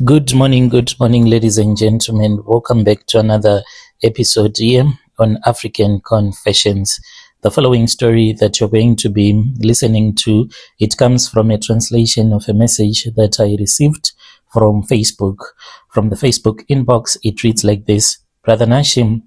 Good morning, ladies and gentlemen. Welcome back to another episode here on African Confessions. The following story that you're going to be listening to, it comes from a translation of a message that I received from Facebook. From the Facebook inbox, it reads like this: Brother Nashey,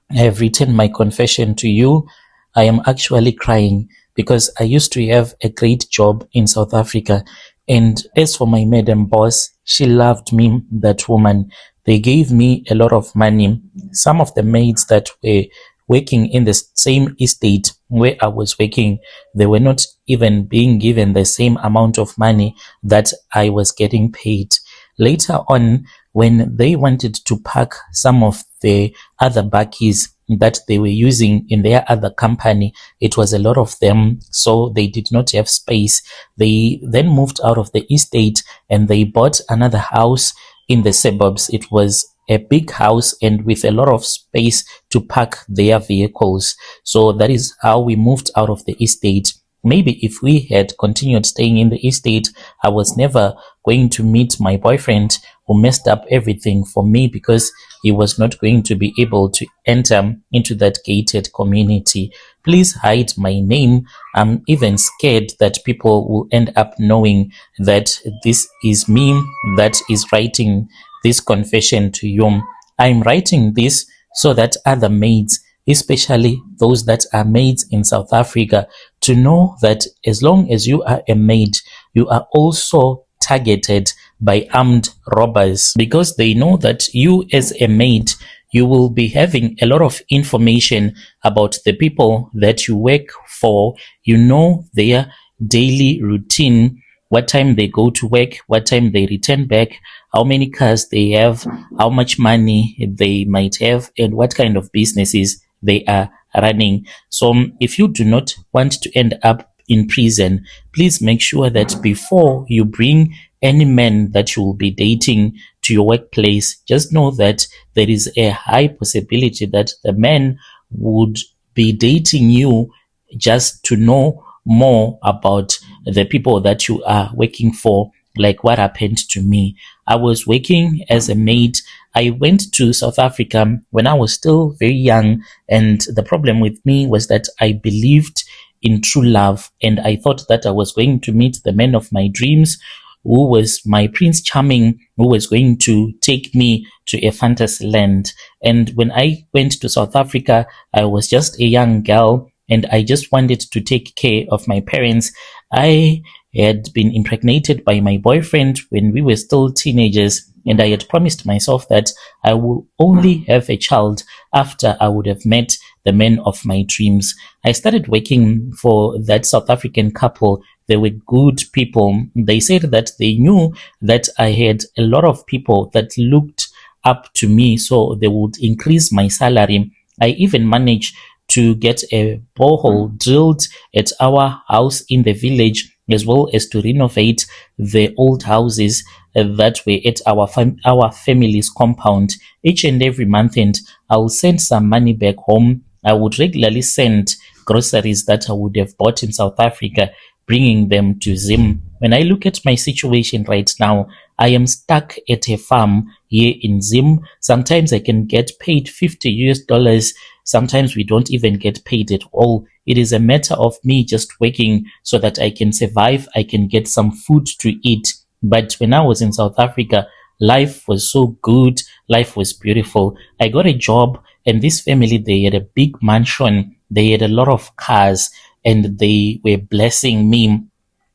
I have written my confession to you. I am actually crying because I used to have a great job in South Africa. And as for my madam boss, she loved me, that woman. They gave me a lot of money. Some of the maids that were working in the same estate where I was working, they were not even being given the same amount of money that I was getting paid. Later on, when they wanted to pack some of the other bakkies that they were using in their other company, it was a lot of them, so they did not have space. They then moved out of the estate and they bought another house in the suburbs. It was a big house and with a lot of space to park their vehicles. So that is how we moved out of the estate. Maybe if we had continued staying in the estate, I was never going to meet my boyfriend who messed up everything for me because he was not going to be able to enter into that gated community. Please hide my name. I'm even scared that people will end up knowing that this is me that is writing this confession to you. I'm writing this so that other maids, especially those that are maids in South Africa, to know that as long as you are a maid, you are also targeted by armed robbers, because they know that you as a maid, you will be having a lot of information about the people that you work for. You know their daily routine, what time they go to work, what time they return back, how many cars they have, how much money they might have, and what kind of businesses they are running. So if you do not want to end up in prison, please make sure that before you bring any man that you will be dating to your workplace, just know that there is a high possibility that the man would be dating you just to know more about the people that you are working for, like what happened to me. I was working as a maid. I went to South Africa when I was still very young, and the problem with me was that I believed in true love, and I thought that I was going to meet the man of my dreams, who was my Prince Charming, who was going to take me to a fantasy land. And when I went to South Africa, I was just a young girl and I just wanted to take care of my parents. I had been impregnated by my boyfriend when we were still teenagers, and I had promised myself that I will only have a child after I would have met the man of my dreams. I started working for that South African couple. They were good people. They said that they knew that I had a lot of people that looked up to me, so they would increase my salary. I even managed to get a borehole drilled at our house in the village, as well as to renovate the old houses that were at our family's compound. Each and every month, and I will send some money back home. I would regularly send groceries that I would have bought in South Africa, bringing them to Zim. When I look at my situation right now, I am stuck at a farm here in Zim. Sometimes I can get paid $50. Sometimes we don't even get paid at all. It is a matter of me just working so that I can survive, I can get some food to eat. But when I was in South Africa, life was so good, life was beautiful. I got a job, and this family, they had a big mansion, they had a lot of cars, and they were blessing me.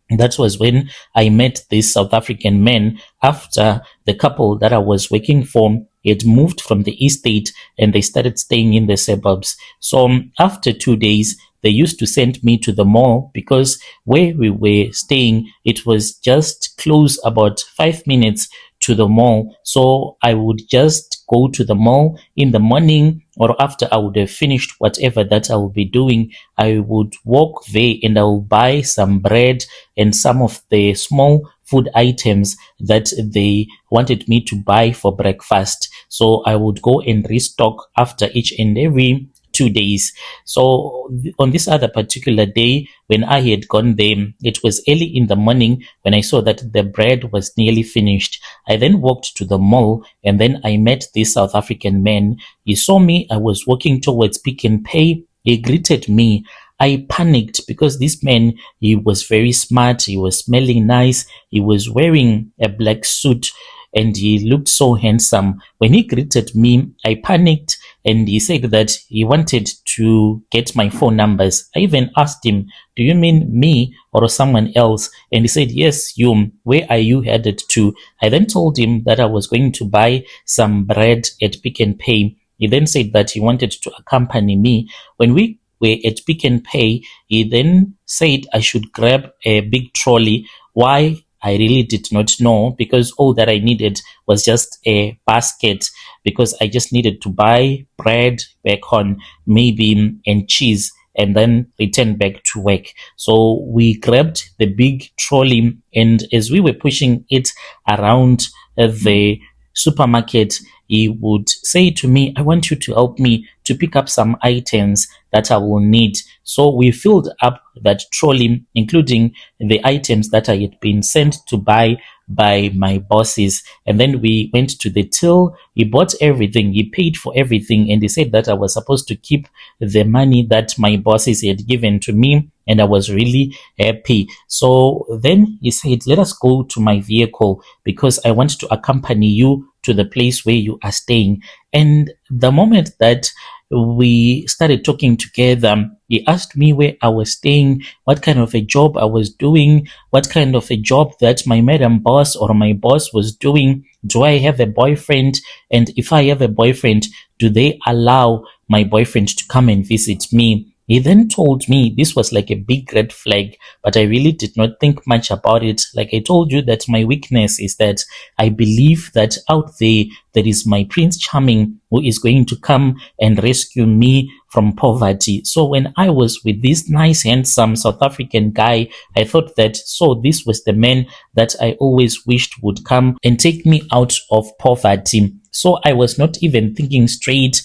That was when I met this South African man after the couple that I was working for had moved from the estate and they started staying in the suburbs. So after 2 days, they used to send me to the mall because where we were staying, it was just close about 5 minutes to the mall. So I would just go to the mall in the morning, or after I would have finished whatever that I would be doing, I would walk there and I will buy some bread and some of the small food items that they wanted me to buy for breakfast. So I would go and restock after each and every 2 days. So on this other particular day, when I had gone there, it was early in the morning when I saw that the bread was nearly finished. I then walked to the mall and then I met this South African man. He saw me. I was walking towards Pick and Pay. He greeted me. I panicked because this man, he was very smart. He was smelling nice. He was wearing a black suit and he looked so handsome. When he greeted me, I panicked and he said that he wanted to get my phone numbers. I even asked him, do you mean me or someone else? And he said, yes, you. Where are you headed to? I then told him that I was going to buy some bread at Pick and Pay. He then said that he wanted to accompany me. When we were at Pick and Pay, he then said I should grab a big trolley. Why? I really did not know, because all that I needed was just a basket, because I just needed to buy bread, bacon, maybe, and cheese, and then return back to work. So we grabbed the big trolley, and as we were pushing it around the supermarket, he would say to me, I want you to help me to pick up some items that I will need. So we filled up that trolley, including the items that I had been sent to buy by my bosses. And then we went to the till. He bought everything. He paid for everything. And he said that I was supposed to keep the money that my bosses had given to me. And I was really happy. So then he said, let us go to my vehicle because I want to accompany you to the place where you are staying. And the moment that we started talking together, he asked me where I was staying, what kind of a job I was doing, what kind of a job that my madam boss or my boss was doing. Do I have a boyfriend? And if I have a boyfriend, do they allow my boyfriend to come and visit me? He then told me this was like a big red flag, but I really did not think much about it. Like I told you, that my weakness is that I believe that out there is my Prince Charming who is going to come and rescue me from poverty. So when I was with this nice, handsome South African guy, I thought that, so this was the man that I always wished would come and take me out of poverty. So I was not even thinking straight,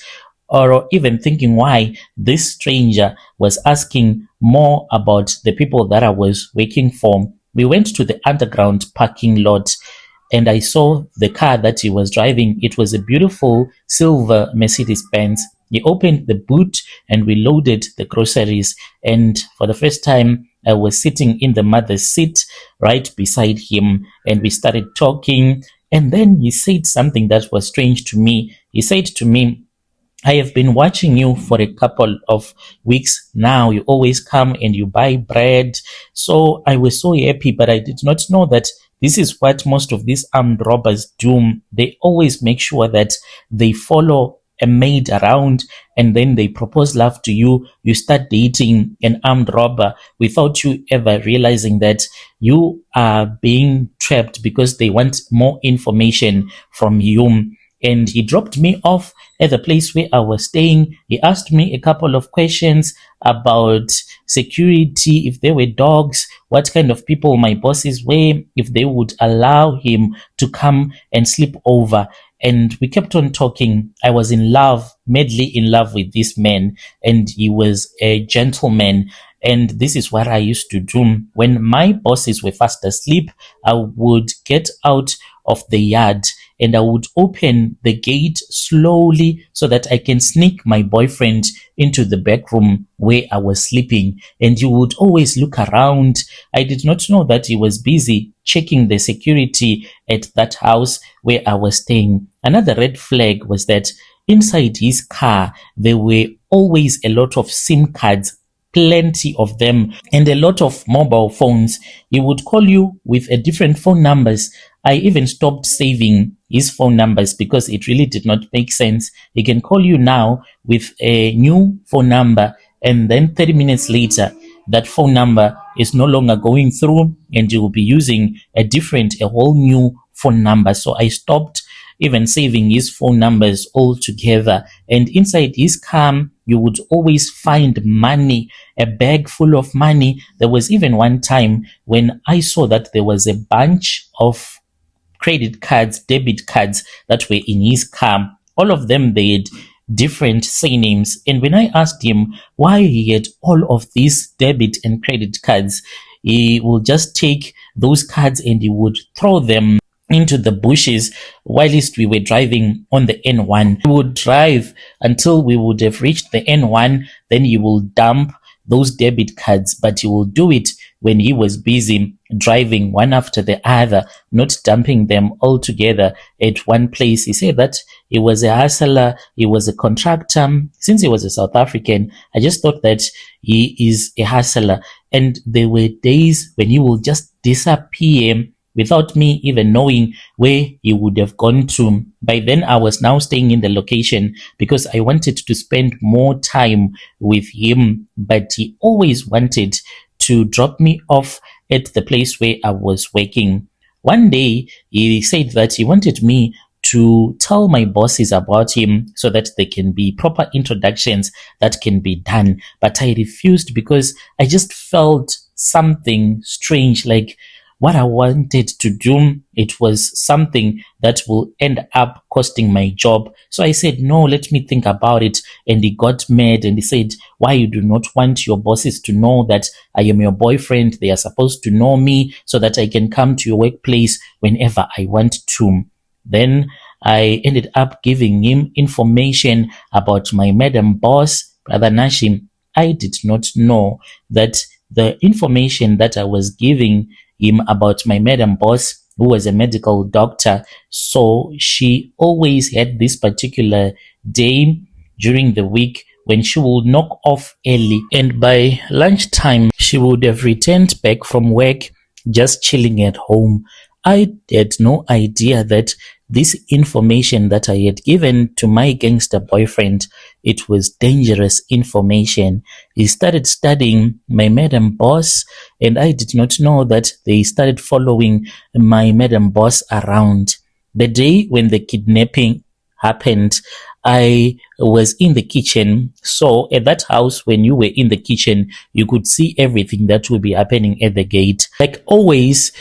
or even thinking why this stranger was asking more about the people that I was working for. We went to the underground parking lot and I saw the car that he was driving. It was a beautiful silver Mercedes Benz. He opened the boot and we loaded the groceries. And for the first time, I was sitting in the mother's seat right beside him and we started talking. And then he said something that was strange to me. He said to me, I have been watching you for a couple of weeks now. You always come and you buy bread. So I was so happy, but I did not know that this is what most of these armed robbers do. They always make sure that they follow a maid around and then they propose love to you. You start dating an armed robber without you ever realizing that you are being trapped because they want more information from you. And he dropped me off at the place where I was staying. He asked me a couple of questions about security, if there were dogs, what kind of people my bosses were, if they would allow him to come and sleep over. And we kept on talking. I was in love, madly in love with this man, and he was a gentleman. And this is what I used to do. When my bosses were fast asleep, I would get out of the yard and I would open the gate slowly so that I can sneak my boyfriend into the back room where I was sleeping. And he would always look around. I did not know that he was busy checking the security at that house where I was staying. Another red flag was that inside his car, there were always a lot of SIM cards, plenty of them, and a lot of mobile phones. He would call you with a different phone numbers. I even stopped saving his phone numbers because it really did not make sense. He can call you now with a new phone number and then 30 minutes later, that phone number is no longer going through and you will be using a whole new phone number. So I stopped even saving his phone numbers altogether. And inside his car, you would always find money, a bag full of money. There was even one time when I saw that there was a bunch of credit cards, debit cards that were in his car. All of them, they had different surnames. And when I asked him why he had all of these debit and credit cards, he will just take those cards and he would throw them into the bushes whilst we were driving on the N1. We would drive until we would have reached the N1, then he will dump those debit cards, but he will do it when he was busy driving one after the other, not dumping them all together at one place. He said that he was a hustler, he was a contractor. Since he was a South African, I just thought that he is a hustler. And there were days when he will just disappear without me even knowing where he would have gone to. By then, I was now staying in the location because I wanted to spend more time with him, but he always wanted to drop me off at the place where I was working. One day, he said that he wanted me to tell my bosses about him so that there can be proper introductions that can be done. But I refused because I just felt something strange, like what I wanted to do, it was something that will end up costing my job. So I said, no, let me think about it. And he got mad and he said, why you do not want your bosses to know that I am your boyfriend? They are supposed to know me so that I can come to your workplace whenever I want to. Then I ended up giving him information about my madam boss, Brother Nashey. I did not know that the information that I was giving him about my madam boss, who was a medical doctor, so she always had this particular day during the week when she would knock off early, and by lunchtime she would have returned back from work just chilling at home. I had no idea that this information that I had given to my gangster boyfriend, it was dangerous information. He started studying my madam boss, and I did not know that they started following my madam boss around. The day when the kidnapping happened, I was in the kitchen. So at that house, when you were in the kitchen, you could see everything that would be happening at the gate. Like always,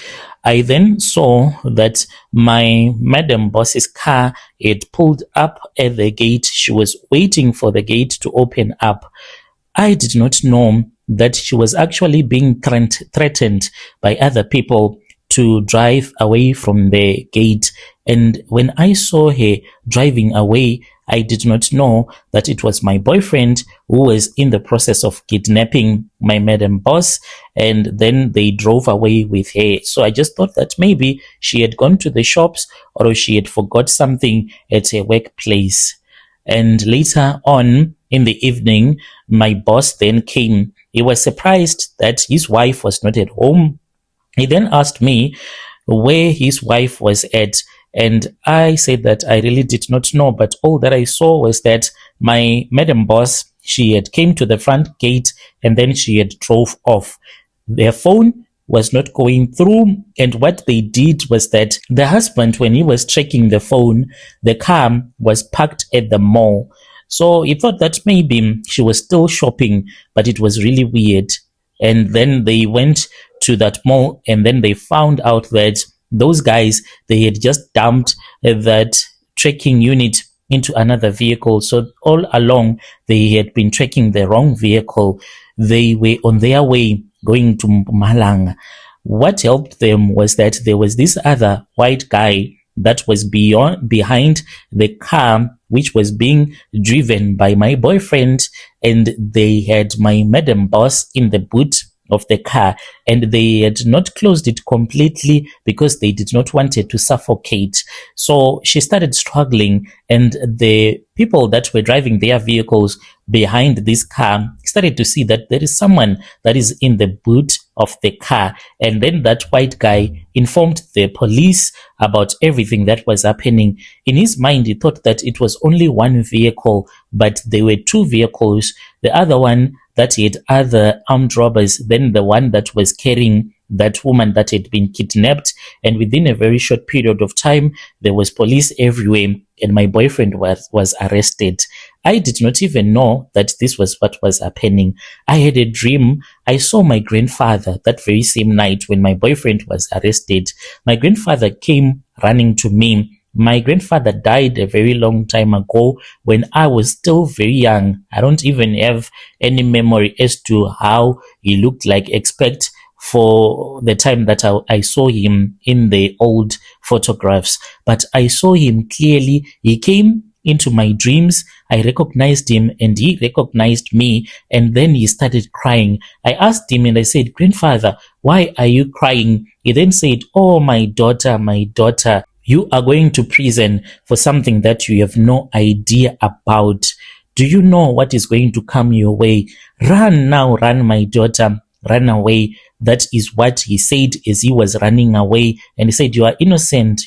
I then saw that my madam boss's car had pulled up at the gate. She was waiting for the gate to open up. I did not know that she was actually being threatened by other people to drive away from the gate. And when I saw her driving away, I did not know that it was my boyfriend who was in the process of kidnapping my madam boss, and then they drove away with her. So I just thought that maybe she had gone to the shops or she had forgot something at her workplace. And later on in the evening, my boss then came. He was surprised that his wife was not at home. He then asked me where his wife was at, and I said that I really did not know, but all that I saw was that my madam boss, she had came to the front gate and then she had drove off. Their phone was not going through, and what they did was that the husband, when he was checking the phone, the car was parked at the mall. So he thought that maybe she was still shopping, but it was really weird. And then they went to that mall, and then they found out that those guys, they had just dumped that tracking unit into another vehicle. So all along, they had been tracking the wrong vehicle. They were on their way going to Mpumalanga. What helped them was that there was this other white guy that was behind the car, which was being driven by my boyfriend, and they had my madam boss in the boot of the car, and they had not closed it completely because they did not want it to suffocate. So she started struggling, and the people that were driving their vehicles behind this car started to see that there is someone that is in the boot of the car. And then that white guy informed the police about everything that was happening. In his mind, he thought that it was only one vehicle, but there were two vehicles. The other one that he had other armed robbers than the one that was carrying that woman that had been kidnapped. And within a very short period of time, there was police everywhere, and my boyfriend was arrested. I did not even know that this was what was happening. I had a dream. I saw my grandfather that very same night when my boyfriend was arrested. My grandfather came running to me My grandfather died a very long time ago when I was still very young. I don't even have any memory as to how he looked like, except for the time that I saw him in the old photographs. But I saw him clearly. He came into my dreams. I recognized him and he recognized me, and then he started crying. I asked him and I said, "Grandfather, why are you crying?" He then said, "Oh, my daughter, you are going to prison for something that you have no idea about. Do you know what is going to come your way? Run now, run, my daughter, run away." That is what he said as he was running away. And he said, "You are innocent,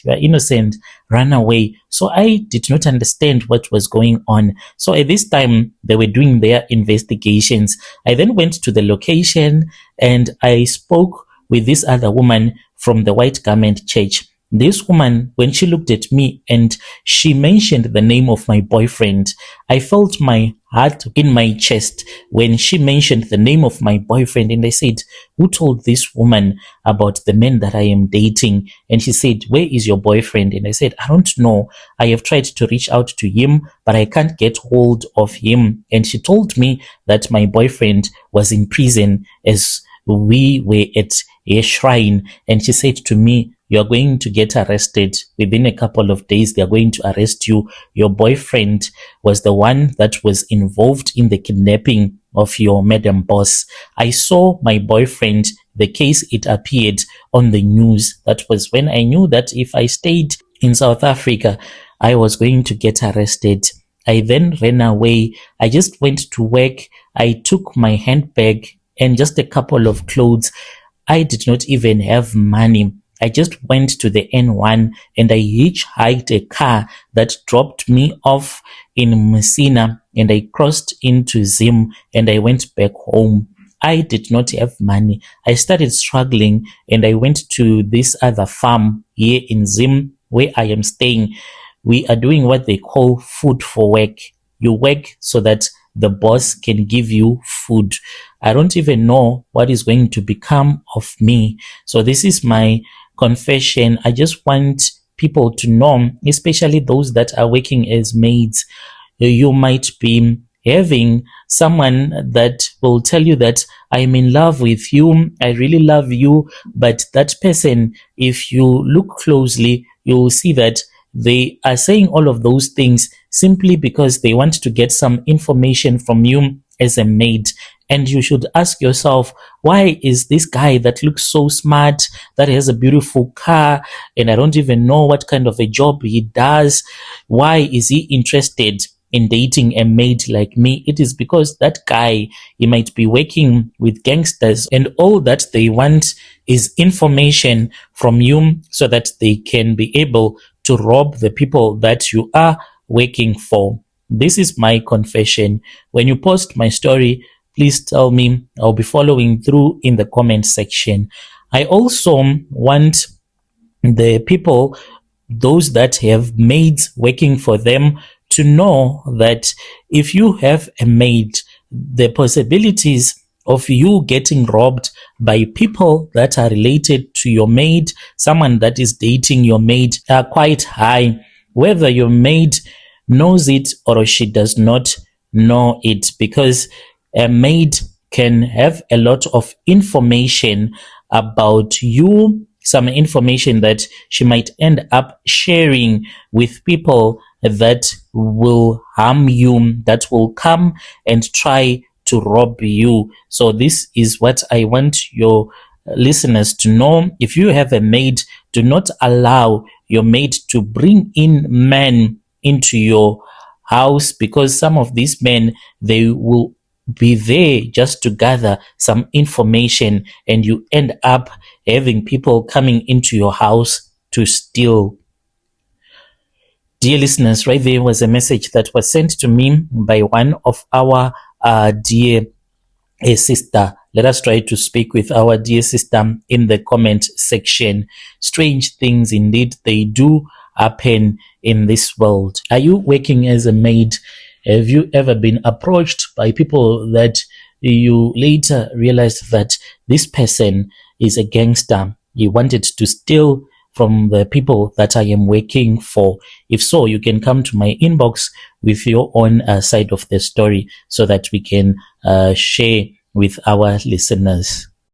run away." So I did not understand what was going on. So at this time, they were doing their investigations. I then went to the location and I spoke with this other woman from the White Garment Church. This woman, when she looked at me and she mentioned the name of my boyfriend, I felt my heart in my chest when she mentioned the name of my boyfriend. And I said, "Who told this woman about the man that I am dating?" And she said, "Where is your boyfriend?" And I said, "I don't know. I have tried to reach out to him, but I can't get hold of him." And she told me that my boyfriend was in prison as we were at a shrine. And she said to me, "You are going to get arrested. Within a couple of days, they are going to arrest you. Your boyfriend was the one that was involved in the kidnapping of your madam boss." I saw my boyfriend, the case, it appeared on the news. That was when I knew that if I stayed in South Africa, I was going to get arrested. I then ran away. I just went to work. I took my handbag and just a couple of clothes. I did not even have money. I just went to the N1 and I hitchhiked a car that dropped me off in Messina, and I crossed into Zim and I went back home. I did not have money. I started struggling and I went to this other farm here in Zim where I am staying. We are doing what they call food for work. You work so that the boss can give you food. I don't even know what is going to become of me. So this is my confession. I just want people to know, especially those that are working as maids. You might be having someone that will tell you that I'm in love with you, I really love you, but that person, if you look closely, you will see that they are saying all of those things simply because they want to get some information from you as a maid. And you should ask yourself, why is this guy that looks so smart, that has a beautiful car, and I don't even know what kind of a job he does, why is he interested in dating a maid like me? It is because that guy, he might be working with gangsters, and all that they want is information from you so that they can be able to rob the people that you are working for. This is my confession. When you post my story, please tell me. I'll be following through in the comment section. I also want the people, those that have maids working for them, to know that if you have a maid, the possibilities of you getting robbed by people that are related to your maid, someone that is dating your maid, are quite high, whether your maid knows it or she does not know it, because a maid can have a lot of information about you, some information that she might end up sharing with people that will harm you, that will come and try to rob you. So this is what I want your listeners to know. If you have a maid, do not allow your maid to bring in men into your house, because some of these men, they will be there just to gather some information, and you end up having people coming into your house to steal. Dear listeners, right there was a message that was sent to me by one of our dear sister. Let us try to speak with our dear sister in the comment section. Strange things indeed, they do happen in this world. Are you working as a maid? Have you ever been approached by people that you later realized that this person is a gangster? He wanted to steal from the people that I am working for? If so, you can come to my inbox with your own side of the story so that we can share with our listeners.